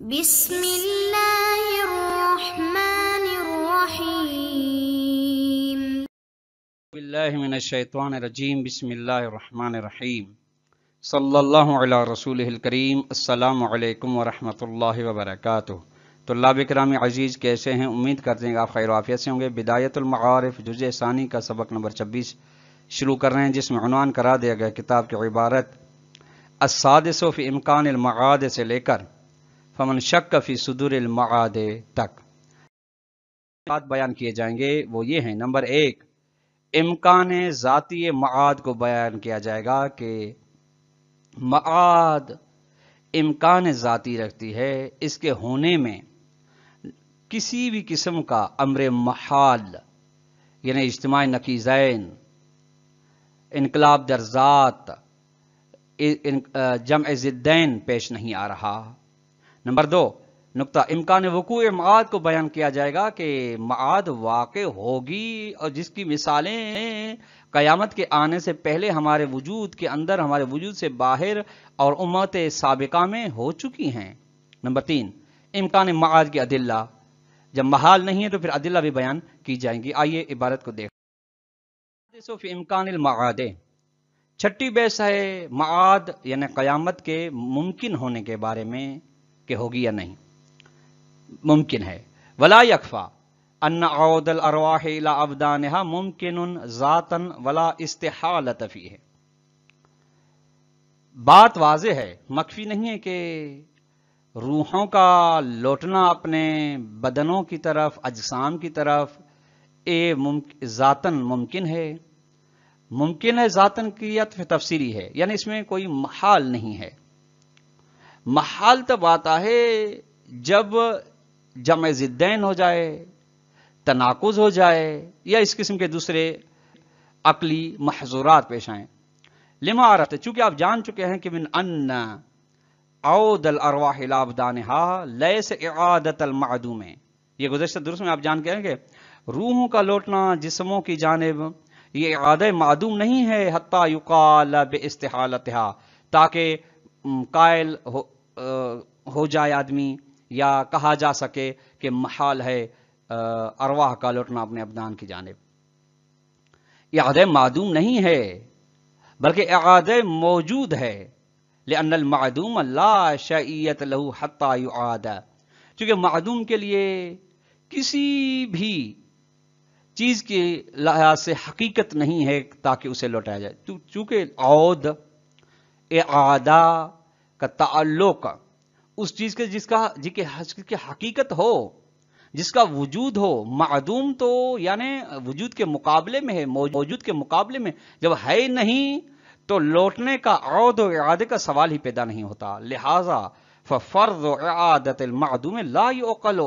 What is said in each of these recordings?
بسم اللہ الرحمن الرحیم باللہ من الشیطان الرجیم بسم اللہ الرحمن الرحیم صلی اللہ علی رسولہ الکریم السلام علیکم ورحمۃ اللہ وبرکاتہ۔ طلاب کرام عزیز کیسے ہیں؟ امید کرتے ہیں کہ آپ خیر و عافیت سے ہوں گے۔ بدایت المعارف جزء ثانی کا سبق نمبر 26 شروع کر رہے ہیں، جس میں عنوان کرا دیا گیا کتاب کی عبارت السادس فی امکان المعاد سے لے کر فمن شک فی صدور المعاد تک بات بیان کیے جائیں گے۔ وہ یہ ہیں: نمبر 1، امکان ذاتی معاد کو بیان کیا جائے گا کہ معاد امکان ذاتی رکھتی ہے، اس کے ہونے میں کسی بھی قسم کا امر محال یعنی اجتماع نقیضین، انقلاب در ذات، جمع ضدین پیش نہیں آ رہا۔ نمبر 2 نقطہ، امکان وقوع معاد کو بیان کیا جائے گا کہ معاد واقع ہوگی اور جس کی مثالیں قیامت کے آنے سے پہلے ہمارے وجود کے اندر، ہمارے وجود سے باہر اور امت سابقہ میں ہو چکی ہیں۔ نمبر 3 امکان معاد کی ادلہ، جب محال نہیں ہے تو پھر ادلہ بھی بیان کی جائیں گی۔ آئیے عبارت کو دیکھیں۔ فی امکان المعاد، چھٹی بحث ہے معاد یعنی قیامت کے ممکن ہونے کے بارے میں کہ ہوگی یا نہیں۔ ممکن ہے۔ ولا یکفا ان عود الارواح الى ابدانها ممکن ذاتا ولا استحالۃ فیہ، بات واضح ہے، مخفی نہیں ہے کہ روحوں کا لوٹنا اپنے بدنوں کی طرف، اجسام کی طرف ذاتاً ممکن ہے۔ ممکن ہے ذاتاً کی عطف تفسیری ہے، یعنی اس میں کوئی محال نہیں ہے۔ محال تب آتا ہے جب جمع ضدین ہو جائے، تناقض ہو جائے، یا اس قسم کے دوسرے عقلی محظورات پیش آئیں۔ لما عرفت، چونکہ آپ جان چکے ہیں کہ من ان عود الارواح الى ابدانها لیس اعادت المعدوم، یہ گزشتہ درس میں آپ جان کے ہیں کہ روحوں کا لوٹنا جسموں کی جانب یہ اعادہ معدوم نہیں ہے، حتی یقال باستحالتها، تاکہ قائل ہو جائے آدمی یا کہا جا سکے کہ محال ہے ارواح کا لوٹنا اپنے ابدان کی جانب۔ اعادہ معدوم نہیں ہے بلکہ اعادہ موجود ہے، لأن المعدوم لا شیئیت له حتی یعاد، چونکہ معدوم کے لیے کسی بھی چیز کے لحاظ سے حقیقت نہیں ہے تاکہ اسے لوٹایا جائے۔ چونکہ عود اعادہ کا تعلق اس چیز کے جس کی حقیقت ہو، جس کا وجود ہو۔ معدوم تو یعنی وجود کے مقابلے میں ہے، موجود کے مقابلے میں جب ہے نہیں تو لوٹنے کا عود و اعادے کا سوال ہی پیدا نہیں ہوتا۔ لہذا ففرض اعادت المعدوم لا يعقل،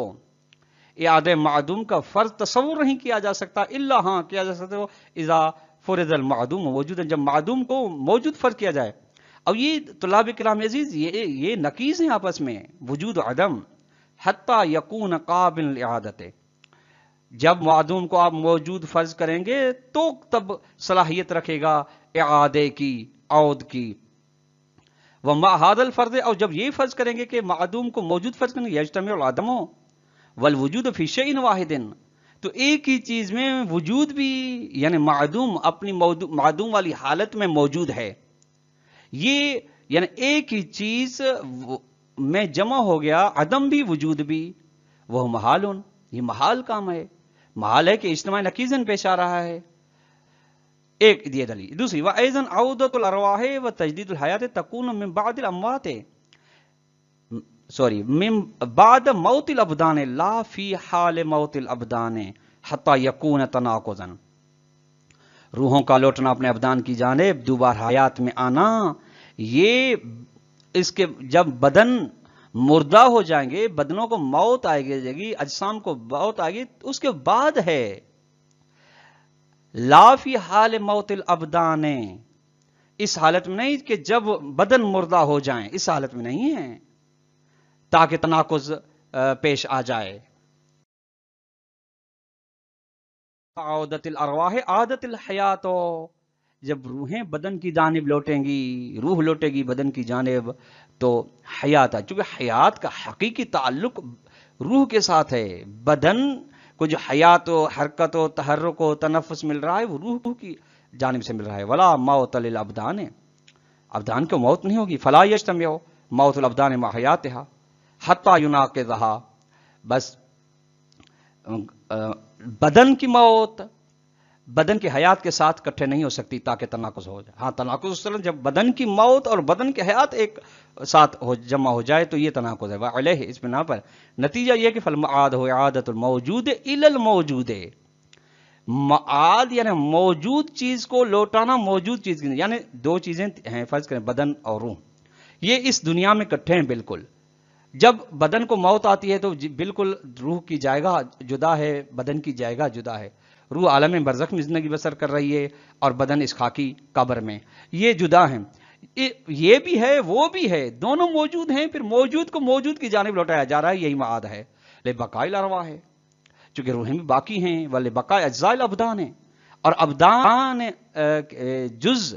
اعادہ معدوم کا فرض تصور نہیں کیا جا سکتا، الا ہاں کیا جا سکتا ہے اذا فرض المعدوم موجودا، جب معدوم کو موجود فرض کیا جائے۔ اب یہ طلاب کرام عزیز یہ نقیض ہیں آپس میں، وجود و عدم، حتی یکون قابل اعادت، جب معدوم کو آپ موجود فرض کریں گے تو تب صلاحیت رکھے گا اعادے کی، عود کی۔ وَمَعَ هَذَا الْفَرْضِ، اور جب یہ فرض کریں گے کہ معدوم کو موجود فرض کریں گے، یجتمع العدم والوجود فی شیء واحد، تو ایک ہی چیز میں وجود بھی یعنی معدوم اپنی معدوم والی حالت میں موجود ہے، یہ یعنی ایک ہی چیز میں جمع ہو گیا، عدم بھی وجود بھی، وہ محال، یہ محال کام ہے، محال ہے کہ اجتماع نقیضن پیش آ رہا ہے۔ ایک یہ دلیل۔ دوسری، وَأَيْضًا عَوْدَةُ الْأَرْوَاحِ وَتَجْدِيدُ الْحَيَاةِ تَكُونُ مِنْ بَعْدِ الْأَمْوَاتِ، من بعد موت الابدان لا فی حال موت الابدان حتی یکون تناقضا، روحوں کا لوٹنا اپنے ابدان کی جانب، دوبارہ حیات میں آنا، یہ اس کے جب بدن مردہ ہو جائیں گے، بدنوں کو موت آئے گی، اجسام کو موت آئے گی، اس کے بعد ہے۔ لا فی حال موت الابدان، اس حالت میں نہیں کہ جب بدن مردہ ہو جائیں، اس حالت میں نہیں ہے تاکہ تناقض پیش آ جائے۔ عودت الارواح عادت الحیات، جب روحیں بدن کی جانب لوٹیں گی، روح لوٹے گی بدن کی جانب، تو حیات ہے، چونکہ حیات کا حقیقی تعلق روح کے ساتھ ہے. بدن کو جو حیات و حرکت و تحرک و تنفس مل رہا ہے وہ روح کی جانب سے مل رہا ہے. ولا موت للابدان، ابدان کو موت نہیں ہوگی. فلا یجتمع موت الابدان مع حیاتها حتی یناقضها، بس بدن کی موت بدن کی حیات کے ساتھ اکٹھے نہیں ہو سکتی تاکہ تناقض ہو جائے. ہاں تناقض اس طرح جب بدن کی موت اور بدن کی حیات ایک ساتھ جمع ہو جائے تو یہ تناقض ہے. وعلیہ، اس بنا پر نتیجہ یہ کہ فالمعاد ہو اعادۃ الموجود الی الموجود، معاد یعنی موجود چیز کو لوٹانا موجود چیز کی، یعنی دو چیزیں ہیں فرض کریں بدن اور روح، یہ اس دنیا میں اکٹھے ہیں بالکل. جب بدن کو موت آتی ہے تو بالکل روح کی جائے گا جدا ہے، بدن کی جائے گا جدا ہے. روح عالم برزخ میں زندگی بسر کر رہی ہے اور بدن اس خاکی قبر میں، یہ جدا ہیں. یہ بھی ہے وہ بھی ہے، دونوں موجود ہیں، پھر موجود کو موجود کی جانب لوٹایا جا رہا ہے، یہی معاد ہے. لبقاء الارواح ہے، چونکہ روحیں بھی باقی ہیں، ولبقاء اجزاء الابدان ہیں، اور ابدان جز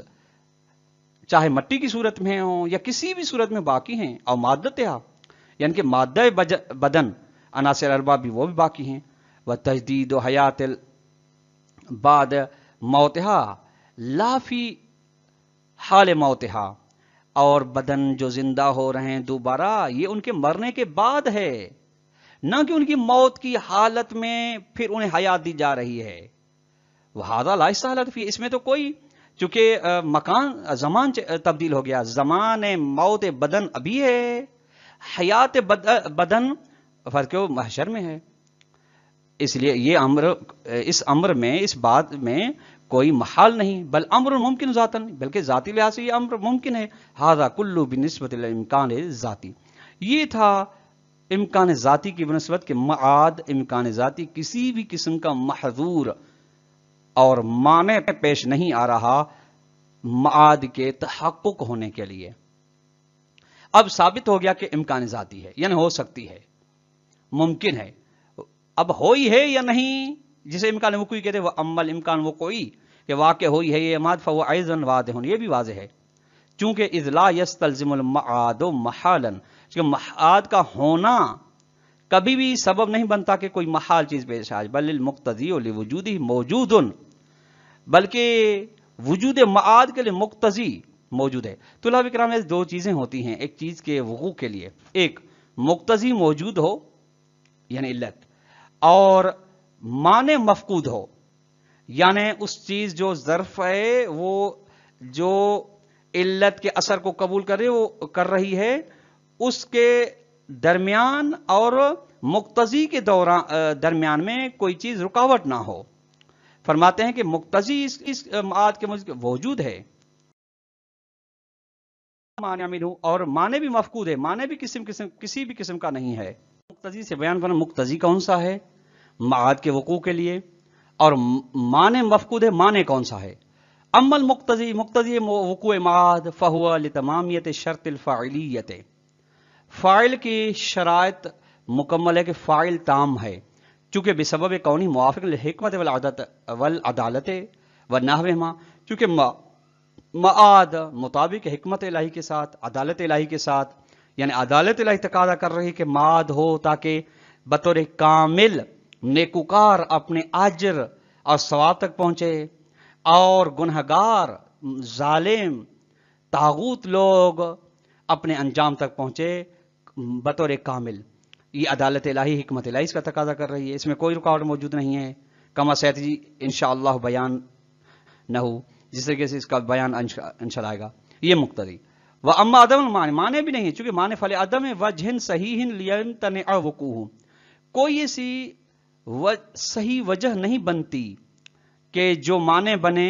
چاہے مٹی کی صورت میں ہوں یا کسی بھی صورت میں باقی ہیں. اور مادتها یعنی کہ مادہ بدن عناصر اربع بھی وہ بھی باقی ہیں. وتجدید و حیات بعد موتها لا فی حال موتها، اور بدن جو زندہ ہو رہے ہیں دوبارہ یہ ان کے مرنے کے بعد ہے، نہ کہ ان کی موت کی حالت میں پھر انہیں حیات دی جا رہی ہے. وہذا لا استحالۃ فی، اس میں تو کوئی، چونکہ مکان زمان تبدیل ہو گیا، زمان موت بدن ابھی ہے، حیات بدن فرق محشر میں ہے. اس لیے یہ اس امر میں اس بات میں کوئی محال نہیں، بل امر ممکن ذاتن، بلکہ ذاتی لحاظ سے یہ امر ممکن ہے. ھذا کلو بنسبت الامکان ذاتی، یہ تھا امکان ذاتی کی بنسبت کے معاد امکان ذاتی کسی بھی قسم کا محظور اور مانع پیش نہیں آ رہا معاد کے تحقق ہونے کے لیے. اب ثابت ہو گیا کہ امکان ذاتی ہے، یعنی ہو سکتی ہے، ممکن ہے. اب ہوئی ہے یا نہیں، جسے امکان وقوعی کہتے ہیں، وہ عمل امکان وقوعی کہ واقع ہوئی ہے یہ معاد، فهو ايضا واضح، یہ بھی واضح ہے. چونکہ اذ لا يستلزم المعاد محالا، کہ معاد کا ہونا کبھی بھی سبب نہیں بنتا کہ کوئی محال چیز پیش آئے. بل المقتضی لوجودہ موجود، بلکہ وجود معاد کے لیے مقتضی موجود ہے. طلاب کرام، میں دو چیزیں ہوتی ہیں ایک چیز کے وقوع کے لیے، ایک مقتضی موجود ہو یعنی علت، اور مانع مفقود ہو یعنی اس چیز جو ظرف ہے وہ جو علت کے اثر کو قبول کر رہی ہے اس کے درمیان اور مقتضی کے درمیان میں کوئی چیز رکاوٹ نہ ہو. فرماتے ہیں کہ مقتضی اس معاد کے موجود ہے اور معنی بھی مفقود ہے، معنی بھی کسی بھی قسم کا نہیں ہے. مقتضی سے بیان کرنا مقتضی کون سا ہے معاد کے وقوع کے لیے، اور معنی مفقود ہے معنی کون سا ہے. اما مقتضی وقوع معاد فہو لتمامیت شرط الفاعلیت، فاعل کی شرائط مکمل ہے کہ فاعل تام ہے، چونکہ بسبب کونی موافق للحکمت والعدالت ونحوہما، چونکہ معاد مطابق حکمت الہی کے ساتھ عدالت الہی کے ساتھ، یعنی عدالت الہی تقاضا کر رہی کہ معاد ہو تاکہ بطور کامل نیکوکار اپنے اجر اور ثواب تک پہنچے، اور گنہگار ظالم طاغوت لوگ اپنے انجام تک پہنچے بطور کامل. یہ عدالت الہی حکمت الہی اس کا تقاضا کر رہی ہے، اس میں کوئی رکاوٹ موجود نہیں ہے. کما سیاتی انشاءاللہ بیان نہ ہو، جس طریقے سے اس کا بیان انشاءاللہ آئے گا. یہ مقتضی. واما عدم المعنی، معنی بھی نہیں ہے، چونکہ معنی فل عدم وجہ صحیح لیمتنع وقوعہ، کوئی ایسی صحیح وجہ نہیں بنتی کہ جو معنی بنے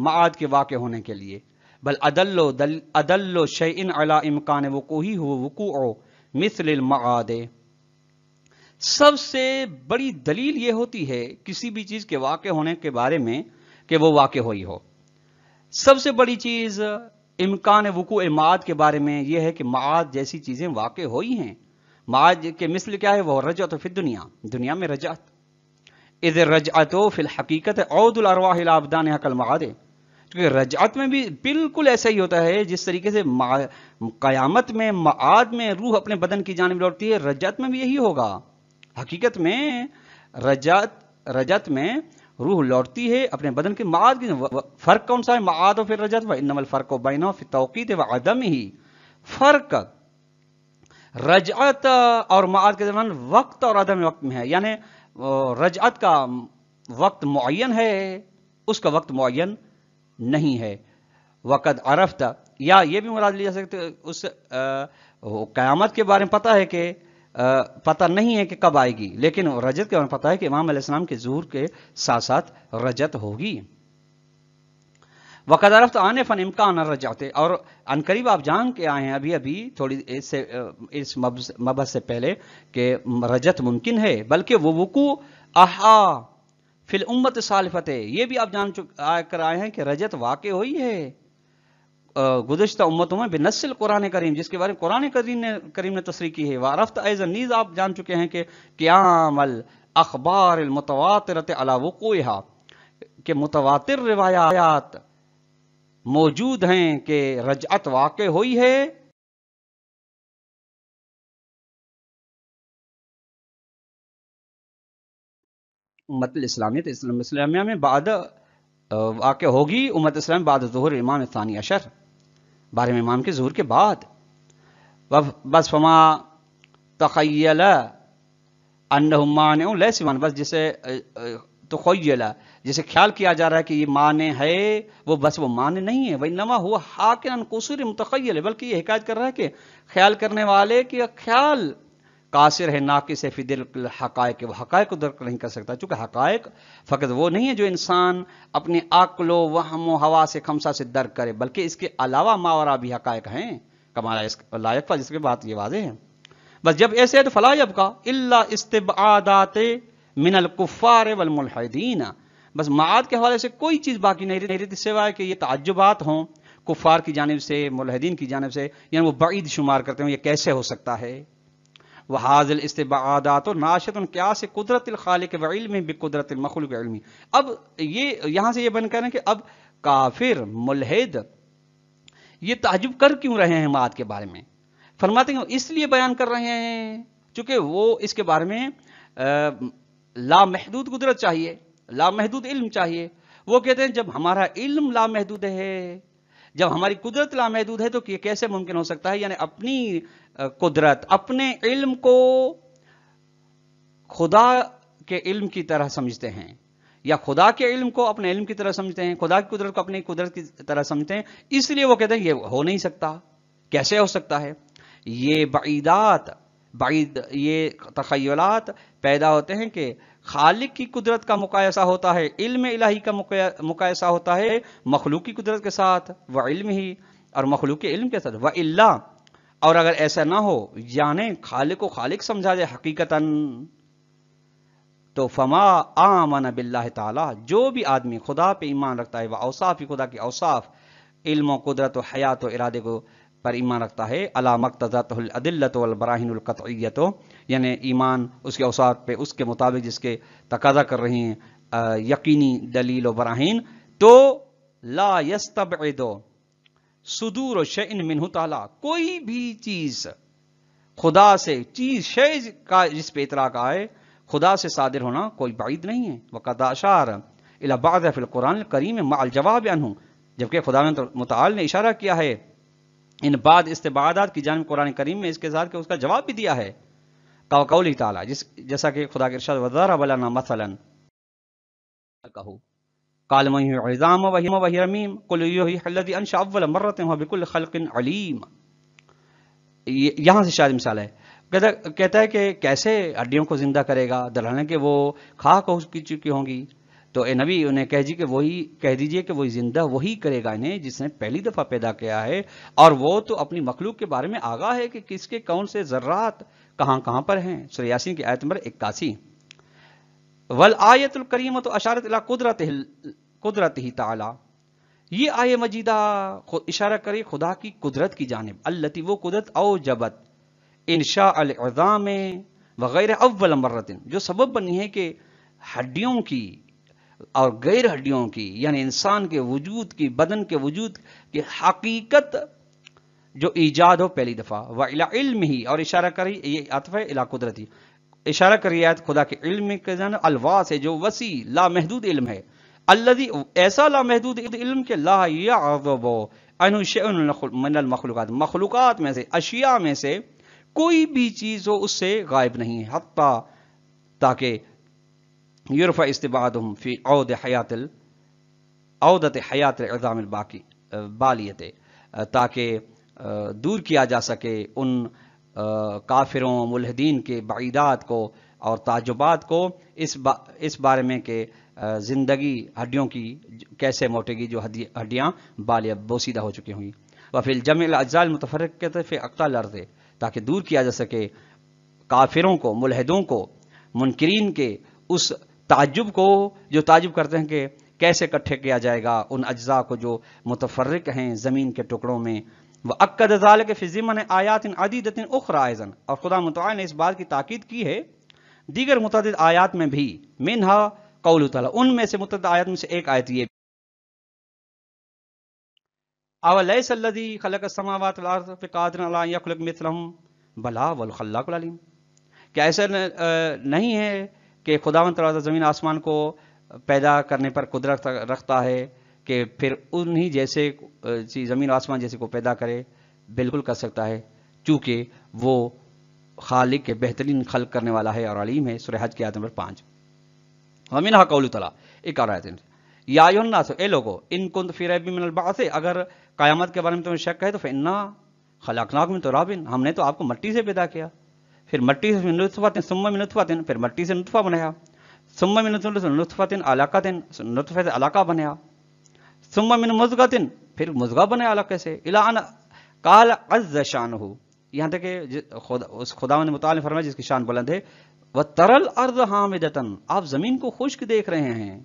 معاد کے واقع ہونے کے لیے. بل ادل شیء علی امکان وقوعہ ہو وقوع مثل المعاد، سب سے بڑی دلیل یہ ہوتی ہے کسی بھی چیز کے واقع ہونے کے بارے میں کہ وہ واقع ہوئی ہو. سب سے بڑی چیز امکان وقوع معاد کے بارے میں یہ ہے کہ معاد جیسی چیزیں واقع ہوئی ہیں. معاد کے مثل کیا ہے؟ وہ رجعت فی الدنیا، دنیا میں رجعت. اذ الرجعت فی الحقیقت عود الارواح الی ابدانها کالمعاد، کیونکہ رجعت میں بھی بالکل ایسا ہی ہوتا ہے جس طریقے سے قیامت میں معاد میں روح اپنے بدن کی جانب لوٹتی ہے، رجعت میں بھی یہی ہوگا۔ حقیقت میں رجعت میں روح لوٹتی ہے اپنے بدن کے معاد کی۔ فرق کون سا ہے معاد و پھر رجعت؟ وَإِنَّمَا الْفَرْقُ بَيْنَهُ فِي التَّوْقِيتِ وَعَدَمِهِ، فرق رجعت اور معاد کے درمیان وقت اور عدم وقت میں ہے، یعنی رجعت کا وقت معین ہے، اس کا وقت معین نہیں ہے۔ وقد عرفت، یا یہ بھی مراد لی جا سکتے اس قیامت کے بارے میں پتہ ہے کہ پتہ نہیں ہے کہ کب آئے گی، لیکن رجعت کے بارے میں پتہ ہے کہ امام علیہ السلام کے ظہور کے ساتھ ساتھ رجعت ہوگی۔ وقد عرفت آنفاً امکان الرجعت، اور عنقریب آپ جان کے آئے ہیں ابھی تھوڑی اس مبحث سے پہلے کہ رجعت ممکن ہے، بلکہ وہ وقوع احا فی الامت السالفۃ، یہ بھی آپ جان کر آئے ہیں کہ رجعت واقع ہوئی ہے گزشتہ امتوں میں بنص القرآن کریم، جس کے بارے میں قرآن کریم نے تصریح کی ہے۔ وعرفت ایضا، نیز آپ جان چکے ہیں کہ قیام الاخبار المتواترۃ علی وقوعها، کہ متواتر روایات موجود ہیں کہ رجعت واقع ہوئی ہے امت اسلامیہ میں بعد واقع ہوگی امت اسلام بعد ظہور امام ثانی عشر، 12ویں امام کے ظہور کے بعد۔ بس فما تخیل انہم مانع لیس مانع، بس جسے تخیل، جسے خیال کیا جا رہا ہے کہ یہ مانع ہے، وہ بس وہ مانع نہیں ہے۔ وانما هو حاکٍ عن قصور متخیل، بلکہ یہ حکایت کر رہا ہے کہ خیال کرنے والے کی خیال قاصر ہے، ناقص ہے فی دل الحقائق، وہ حقائق کو درک نہیں کر سکتا، چونکہ حقائق فقط وہ نہیں ہے جو انسان اپنے عقل و وہم و حواس خمسہ سے درک کرے، بلکہ اس کے علاوہ ماورا بھی حقائق ہیں، کما لا یکفی، جس کے بات یہ واضح ہے۔ بس جب ایسے ہے تو فلا یبقى الا استبعادات من الکفار والملحدین، بس معاد کے حوالے سے کوئی چیز باقی نہیں رہتی سوائے کہ یہ تعجبات ہوں کفار کی جانب سے، ملحدین کی جانب سے، یعنی وہ بعید شمار کرتے ہیں یہ کیسے ہو سکتا ہے۔ وَهَذِهِ الْإِسْتِبْعَادَاتُ نَاشِئَةٌ قِيَاسِ قُدْرَةِ الْخَالِقِ وَعِلْمِهِ بِقُدْرَةِ الْمَخْلُوقِ عِلْمِهِ، اب یہ یہاں سے یہ بن کر ہیں کہ اب کافر ملحد یہ تعجب کر کیوں رہے ہیں معاد کے بارے میں؟ فرماتے ہیں اس لیے بیان کر رہے ہیں چونکہ وہ اس کے بارے میں لامحدود قدرت چاہیے، لامحدود علم چاہیے۔ وہ کہتے ہیں جب ہمارا علم لامحدود ہے، جب ہماری قدرت لامحدود ہے تو یہ کیسے ممکن ہو سکتا ہے؟ یعنی اپنی قدرت، اپنے علم کو خدا کے علم کی طرح سمجھتے ہیں، یا خدا کے علم کو اپنے علم کی طرح سمجھتے ہیں، خدا کی قدرت کو اپنی قدرت کی طرح سمجھتے ہیں، اس لیے وہ کہتے ہیں یہ ہو نہیں سکتا، کیسے ہو سکتا ہے؟ یہ بعید یہ تخیلات پیدا ہوتے ہیں کہ خالق کی قدرت کا مقایسہ ہوتا ہے، علم الہی کا مقایسہ ہوتا ہے مخلوق کی قدرت کے ساتھ، وعلم ہی، اور مخلوق کے علم کے ساتھ، وَإِلَّا، اور اگر ایسا نہ ہو، یعنی خالق کو خالق سمجھا جائے حقیقتاً، تو فما آمن باللہ تعالی، جو بھی آدمی خدا پہ ایمان رکھتا ہے، وہ اوصاف خدا کی اوصاف، علم و قدرت و حیات و ارادے کو پر ایمان رکھتا ہے، علی مقتضاتہ الادلۃ والبراہین القطعیۃ، یعنی ایمان اس کے اوصاف پہ اس کے مطابق جس کے تقاضا کر رہی ہیں یقینی دلیل و براہین، تو لا یستبعد صدور شیء منہ تعالی، کوئی بھی چیز خدا سے، شیء کا جس پہ اطلاق آئے خدا سے صادر ہونا کوئی بعید نہیں ہے۔ وقد اشار الی بعض فی القرآن الکریم مع الجواب عنہ، جبکہ خدا متعال نے اشارہ کیا ہے ان بعد استبعادات کی جانب قرآن کریم میں اس کے ساتھ کہ اس کا جواب بھی دیا ہے، قولی تعالی، جیسا کہ خدا کے ارشاد وضرب لنا مثلا قال من یحیی العظام وہی رمیم قل یحییها الذی انشأ اول مرۃ وهو بكل خلق علیم، یہاں سے شاید مثال ہے، کہتا ہے کہ کیسے ہڈیوں کو زندہ کرے گا، دلہنے کہ وہ خاک ہو چکی ہوں گی، تو اے نبی انہیں کہہ دیجئے کہ وہی زندہ وہی کرے گا انہیں جس نے پہلی دفعہ پیدا کیا ہے، اور وہ تو اپنی مخلوق کے بارے میں آگاہ ہے کہ کس کے کون سے ذرات کہاں کہاں پر ہیں۔ سورہ یاسین کی آیت نمبر 81۔ والآیت الکریمۃ اشارت الی قدرتہ تعالی، یہ آیہ مجیدہ اشارہ کرے خدا کی قدرت کی جانب، التی وہ قدرت اوجبت انشاء العظام وغیرہ اول مرۃ، جو سبب بنی ہے کہ ہڈیوں کی اور غیر ہڈیوں کی یعنی انسان کے وجود کی، بدن کے وجود کی حقیقت جو ایجاد ہو پہلی دفعہ، وَإِلَى عِلْمِهِ، اور اشارہ کری، یہ عطف ہے الی قدرتی، اشارہ کری آیت خدا کے علم کے جانب، الواسع جو وسیع لامحدود علم ہے، الذی ایسا لامحدود علم کہ لا یعذب عنہ شیء من المخلوقات، مخلوقات میں سے، اشیاء میں سے کوئی بھی چیز ہو اس سے غائب نہیں ہے، حتیٰ تاکہ یرفع استبعادہم فی عودت حیات العظام الباقی بالیت، تاکہ دور کیا جا سکے ان کافروں ملحدین کے بعیدات کو اور تعجبات کو اس بارے میں کہ زندگی ہڈیوں کی کیسے موٹے گی جو ہڈیاں بالیہ بوسیدہ ہو چکی ہوئی، وفی الجمع الاجزاء المتفرقۃ فی اقطار الارض، تاکہ دور کیا جا سکے کافروں کو، ملحدوں کو، منکرین کے اس تعجب کو جو تعجب کرتے ہیں کہ کیسے اکٹھے کیا جائے گا ان اجزاء کو جو متفرق ہیں زمین کے ٹکڑوں میں، وَأَكَّدَ ذَلِكَ فِي ضِمْنِ آیات عدیدۃ اخرى ايضا، اور خدا متعال نے اس بات کی تاکید کی ہے دیگر متعدد آیات میں بھی، منہا قول تعالی، ان میں سے متعدد آیات میں سے ایک آیت یہ، اَوَلَيْسَ الَّذِي خَلَقَ السَّمَاوَاتِ وَالْأَرْضَ بِقَادِرٍ عَلَىٰ أَن يَخْلُقَ مِثْلَهُم بَلَىٰ وَالْخَلَّاقُ الْعَلِيمُ، کیا ایسا نہیں ہے کہ خداوند تعالی زمین آسمان کو پیدا کرنے پر قدرت رکھتا ہے کہ پھر انہی جیسے زمین آسمان جیسے کو پیدا کرے، بالکل کر سکتا ہے، چونکہ وہ خالق کے بہترین خلق کرنے والا ہے اور علیم ہے۔ سورہ حج کی آیت نمبر 5۔ وَمِنْهَا قَوْلُ تَعَالَىٰ، ایک اور آیت ہے، یا ایھا الناس، اے لوگو، ان کنتم فی ریب من البعث، اگر قیامت کے بارے میں تمہیں شک ہے تو فإنا خلقناکم من تراب، ہم نے تو آپ کو مٹی سے پیدا کیا، پھر مٹی سے نطفۃ، ثم من نطفۃ، پھر مٹی سے نطفہ بنایا، ثم من نطفۃ علقۃ، نطفہ سے علقہ بنایا، ثم من مضغۃ، پھر مضغہ بنایا علقے سے، الی ان قال عز شانہ، یہاں تک کہ اس خداوند متعال نے فرمایا جس کی شان بلند ہے، وَتَرَى الْأَرْضَ حَامِدَةً، آپ زمین کو خشک دیکھ رہے ہیں،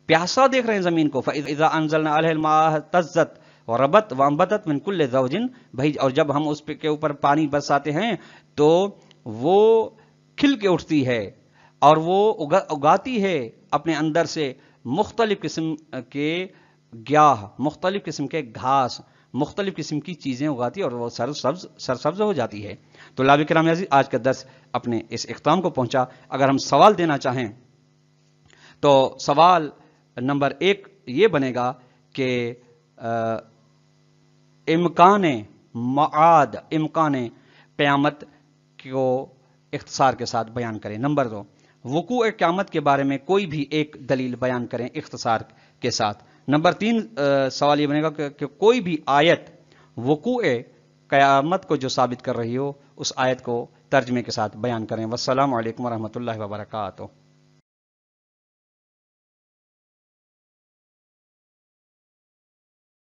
پیاسا دیکھ رہے ہیں زمین کو، فَإِذَا أَنزَلْنَا عَلَيْهَا الْمَاءَ اهْتَزَّتْ وَرَبَتْ وَأَنبَتَتْ مِنْ كُلِّ زَوْجٍ بَهِيجٍ، اور جب ہم اس کے اوپر پانی برساتے ہیں تو وہ کھل کے اٹھتی ہے اور وہ اگاتی ہے اپنے اندر سے مختلف قسم کے گیاہ، مختلف قسم کے گھاس، مختلف قسم کی چیزیں اگاتی ہے اور وہ سرسبز ہو جاتی ہے۔ تو طلاب کرام عزیز، آج کا درس اپنے اس اختتام کو پہنچا۔ اگر ہم سوال دینا چاہیں تو سوال نمبر 1 یہ بنے گا کہ امکان معاد، امکان قیامت کو اختصار کے ساتھ بیان کریں۔ نمبر 2، وقوع قیامت کے بارے میں کوئی بھی ایک دلیل بیان کریں اختصار کے ساتھ۔ نمبر 3 سوال یہ بنے گا کہ کوئی بھی آیت وقوع قیامت کو جو ثابت کر رہی ہو اس آیت کو ترجمے کے ساتھ بیان کریں۔ والسلام علیکم ورحمۃ اللہ وبرکاتہ۔